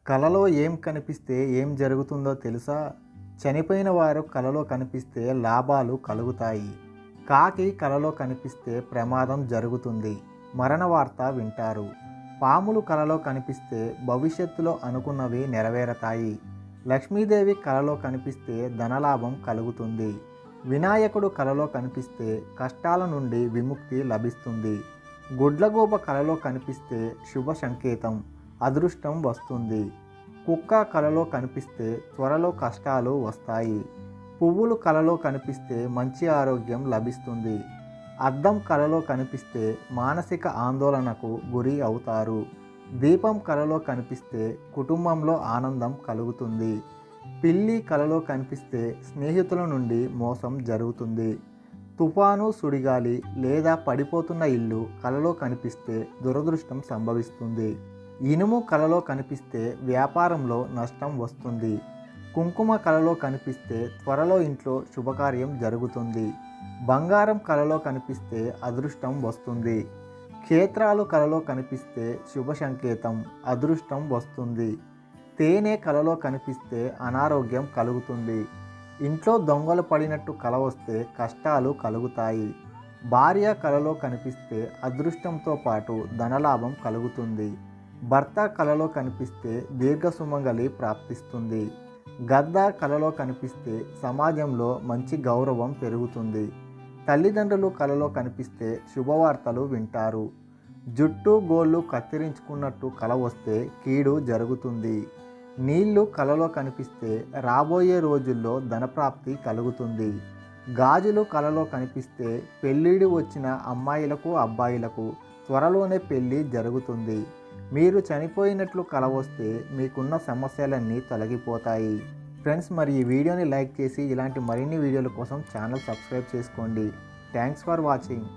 కలలో ఏం కనిపిస్తే ఏం జరుగుతుందో తెలుసా? చనిపోయిన వారు కలలో కనిపిస్తే లాభాలు కలుగుతాయి. కాకి కలలో కనిపిస్తే ప్రమాదం జరుగుతుంది. మరణ వార్త వింటారు. పాములు కలలో కనిపిస్తే భవిష్యత్తులో అనుకున్నవి నెరవేరతాయి. లక్ష్మీదేవి కలలో కనిపిస్తే ధనలాభం కలుగుతుంది. వినాయకుడు కలలో కనిపిస్తే కష్టాల నుండి విముక్తి లభిస్తుంది. గుడ్లగూబ కలలో కనిపిస్తే శుభ సంకేతం, అదృష్టం వస్తుంది. కుక్క కలలో కనిపిస్తే త్వరలో కష్టాలు వస్తాయి. పువ్వులు కలలో కనిపిస్తే మంచి ఆరోగ్యం లభిస్తుంది. అద్దం కలలో కనిపిస్తే మానసిక ఆందోళనకు గురి అవుతారు. దీపం కలలో కనిపిస్తే కుటుంబంలో ఆనందం కలుగుతుంది. పిల్లి కలలో కనిపిస్తే స్నేహితుల నుండి మోసం జరుగుతుంది. తుఫాను, సుడిగాలి లేదా పడిపోతున్న ఇల్లు కలలో కనిపిస్తే దురదృష్టం సంభవిస్తుంది. ఇనుము కలలో కనిపిస్తే వ్యాపారంలో నష్టం వస్తుంది. కుంకుమ కలలో కనిపిస్తే త్వరలో ఇంట్లో శుభకార్యం జరుగుతుంది. బంగారం కలలో కనిపిస్తే అదృష్టం వస్తుంది. క్షేత్రాలు కలలో కనిపిస్తే శుభ సంకేతం, అదృష్టం వస్తుంది. తేనె కలలో కనిపిస్తే అనారోగ్యం కలుగుతుంది. ఇంట్లో దొంగలు పడినట్టు కల వస్తే కష్టాలు కలుగుతాయి. భార్య కలలో కనిపిస్తే అదృష్టంతో పాటు ధనలాభం కలుగుతుంది. భర్త కలలో కనిపిస్తే దీర్ఘసుమంగళి ప్రాప్తిస్తుంది. గద్ద కలలో కనిపిస్తే సమాజంలో మంచి గౌరవం పెరుగుతుంది. తల్లిదండ్రులు కలలో కనిపిస్తే శుభవార్తలు వింటారు. జుట్టు గోళ్ళు కత్తిరించుకున్నట్టు కల వస్తే కీడు జరుగుతుంది. నీళ్లు కలలో కనిపిస్తే రాబోయే రోజుల్లో ధనప్రాప్తి కలుగుతుంది. గాజులు కలలో కనిపిస్తే పెళ్ళిడి వచ్చిన అమ్మాయిలకు అబ్బాయిలకు త్వరలోనే పెళ్ళి జరుగుతుంది. మీరు చనిపోయినట్లు కల వస్తే మీకున్న సమస్యలన్నీ తొలగిపోతాయి. ఫ్రెండ్స్, మరి ఈ వీడియోని లైక్ చేసి ఇలాంటి మరిన్ని వీడియోల కోసం ఛానల్ సబ్స్క్రైబ్ చేసుకోండి. Thanks for watching.